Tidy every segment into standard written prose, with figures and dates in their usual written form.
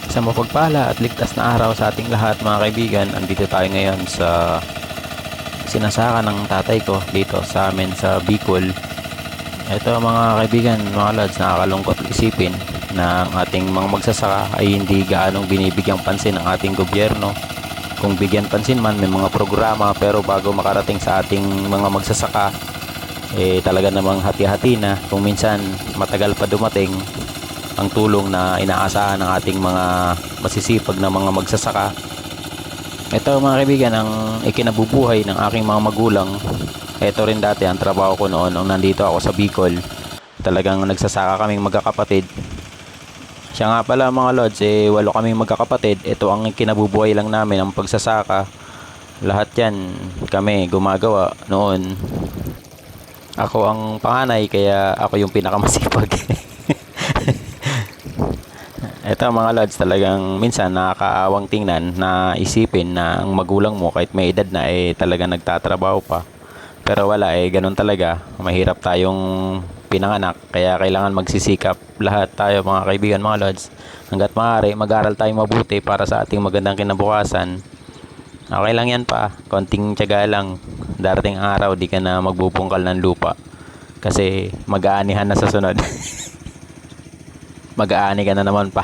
Sa mapagpala at ligtas na araw sa ating lahat mga kaibigan, andito tayo ngayon sa sinasaka ng tatay ko dito sa amin sa Bicol. Ito mga kaibigan, mga lads, nakakalungkot isipin na ang ating mga magsasaka ay hindi gaanong binibigyang pansin ng ating gobyerno. Kung bigyan pansin man, may mga programa, pero bago makarating sa ating mga magsasaka, talaga namang hati-hati na. Kung minsan matagal pa dumating ang tulong na inaasahan ng ating mga masisipag na mga magsasaka. Ito mga kaibigan, ang ikinabubuhay ng aking mga magulang. Ito rin dati ang trabaho ko noon nung nandito ako sa Bicol. Talagang nagsasaka kaming magkakapatid. Siya nga pala mga lods, 8 kaming magkakapatid. Ito ang ikinabubuhay lang namin, ang pagsasaka. Lahat yan kami gumagawa noon. Ako ang panganay, kaya ako yung pinakamasipag. Ito mga lods, talagang minsan nakakaawang tingnan na isipin na ang magulang mo kahit may edad na talagang nagtatrabaho pa. Pero wala, ganun talaga. Mahirap tayong pinanganak, kaya kailangan magsisikap lahat tayo mga kaibigan, mga lods. Hanggat maaari, mag-aral tayo mabuti para sa ating magandang kinabukasan. Okay lang yan pa, konting tiyaga lang. Darating ang araw, di ka na magbubungkal ng lupa kasi mag-aanihan na sa sunod. Mag-aani ka na naman pa.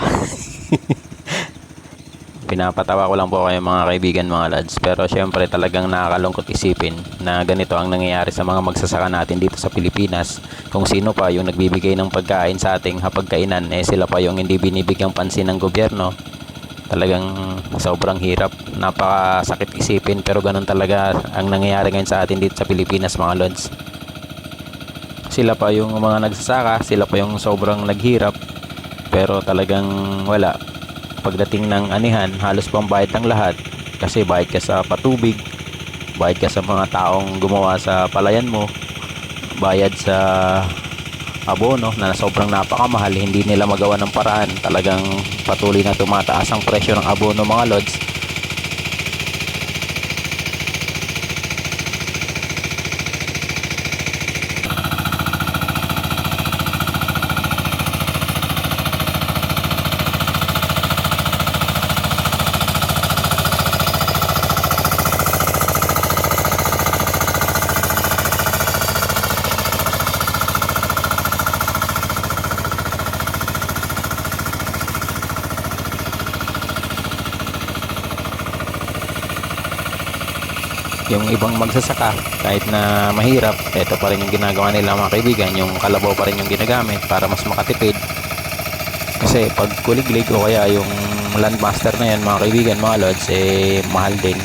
Pinapatawa ko lang po kayo mga kaibigan, mga lads. Pero syempre talagang nakakalungkot isipin na ganito ang nangyayari sa mga magsasaka natin dito sa Pilipinas. Kung sino pa yung nagbibigay ng pagkain sa ating hapagkainan, sila pa yung hindi binibigyang pansin ng gobyerno. Talagang sobrang hirap, napakasakit isipin, pero ganun talaga ang nangyayari ngayon sa atin dito sa Pilipinas, mga lods. Sila pa yung mga nagsasaka, sila pa yung sobrang naghirap, pero talagang wala. Pagdating ng anihan, halos pang bayad ng lahat, kasi bayad ka sa patubig, bayad ka sa mga taong gumawa sa palayan mo, bayad sa abono na sobrang napakamahal, hindi nila magawa ng paraan. Talagang patuloy na tumataas ang presyo ng abono, mga lods. Yung ibang magsasaka, kahit na mahirap, ito pa rin yung ginagawa nila mga kaibigan, yung kalabaw pa rin yung ginagamit para mas makatipid. Kasi pag kuliglig o kaya yung landmaster na yan mga kaibigan, mga lods, mahal din.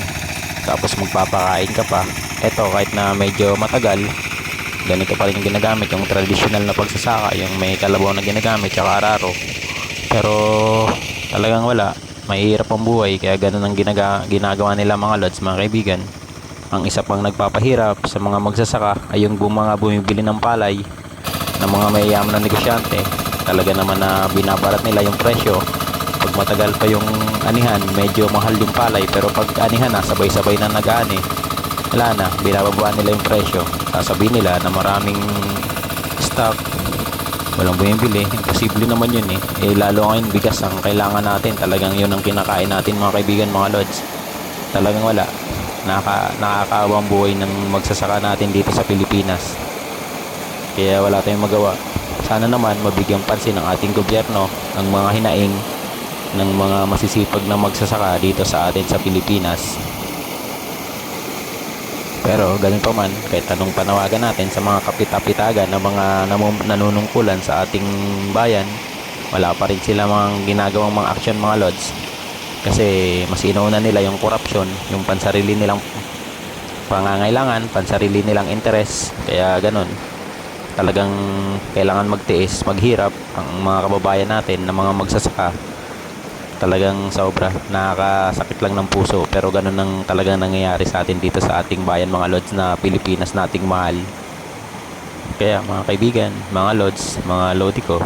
Tapos magpapakain ka pa. Ito kahit na medyo matagal, ganito pa rin yung ginagamit, yung traditional na pagsasaka, yung may kalabaw na ginagamit tsaka araro. Pero talagang wala, mahirap ang buhay, kaya ganun ang ginagawa nila mga lods, mga kaibigan. Ang isa pang nagpapahirap sa mga magsasaka ay yung mga bumibili ng palay ng mga mayayaman na negosyante. Talaga naman na binabarat nila yung presyo. Pag matagal pa yung anihan, medyo mahal yung palay, pero pag anihan na, sabay-sabay na nag-ani, wala na, binababaan nila yung presyo. Sasabihin nila na maraming stock, walang bumibili. Imposible naman yun lalo ngayon bigas ang kailangan natin. Talagang yun ang kinakain natin mga kaibigan, mga lods. Talagang wala, nakakaawang buhay ng magsasaka natin dito sa Pilipinas, kaya wala tayong magawa. Sana naman mabigyang pansin ng ating gobyerno ang mga hinaing ng mga masisipag na magsasaka dito sa atin sa Pilipinas. Pero ganun pa man, kahit anong panawagan natin sa mga kapitapitagan na mga nanunungkulan sa ating bayan, wala pa rin sila mga ginagawang mga action, mga lods. Kasi mas inuuna nila yung corruption, yung pansarili nilang pangangailangan, pansarili nilang interes. Kaya ganun, talagang kailangan magtiis, maghirap ang mga kababayan natin na mga magsasaka. Talagang sobra, nakakasakit lang ng puso, pero ganun ang talagang nangyayari sa atin dito sa ating bayan, mga lods, na Pilipinas nating mahal. Kaya mga kaibigan, mga lods, mga lodi ko,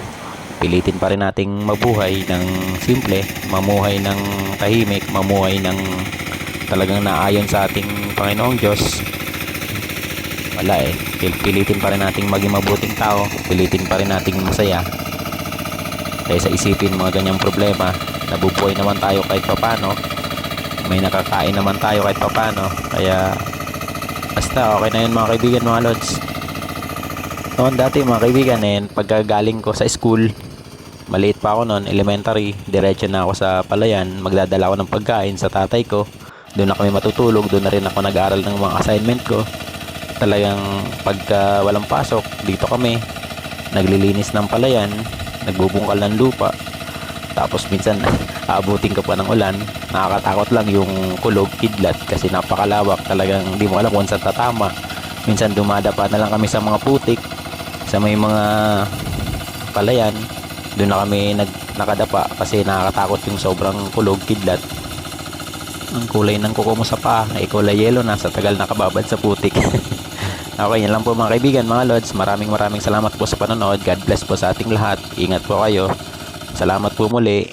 pilitin pa rin nating mabuhay ng simple, mamuhay ng tahimik, mamuhay ng talagang naayon sa ating Panginoong Diyos. Wala pilitin pa rin nating maging mabuting tao, pilitin pa rin nating masaya kaysa isipin mga ganyang problema nabubuhay naman tayo kahit papano, may nakakain naman tayo kahit papano, kaya basta okay na yun mga kaibigan, mga lods. Noon dati mga kaibigan, pagkagaling ko sa school, maliit pa ako noon, elementary, diretso na ako sa palayan, magdadala ako ng pagkain sa tatay ko. Doon na kami matutulog, doon na rin ako nag-aaral ng mga assignment ko. Talagang pagka walang pasok, dito kami naglilinis ng palayan, nagbubungkal ng lupa. Tapos minsan aabutin ka pa ng ulan. Nakakatakot lang yung kulog, kidlat, kasi napakalawak, talagang hindi mo alam kung saan tatama. Minsan dumadapa na lang kami sa mga putik, sa may mga palayan. Doon na kami nakadapa kasi nakakatakot yung sobrang kulog, kidlat. Ang kulay ng kuko mo sa paa ay kulay yellow na sa tagal nakababad sa putik. Okay, yan lang po mga kaibigan, mga lods. Maraming salamat po sa panonood. God bless po sa ating lahat. Ingat po kayo. Salamat po muli.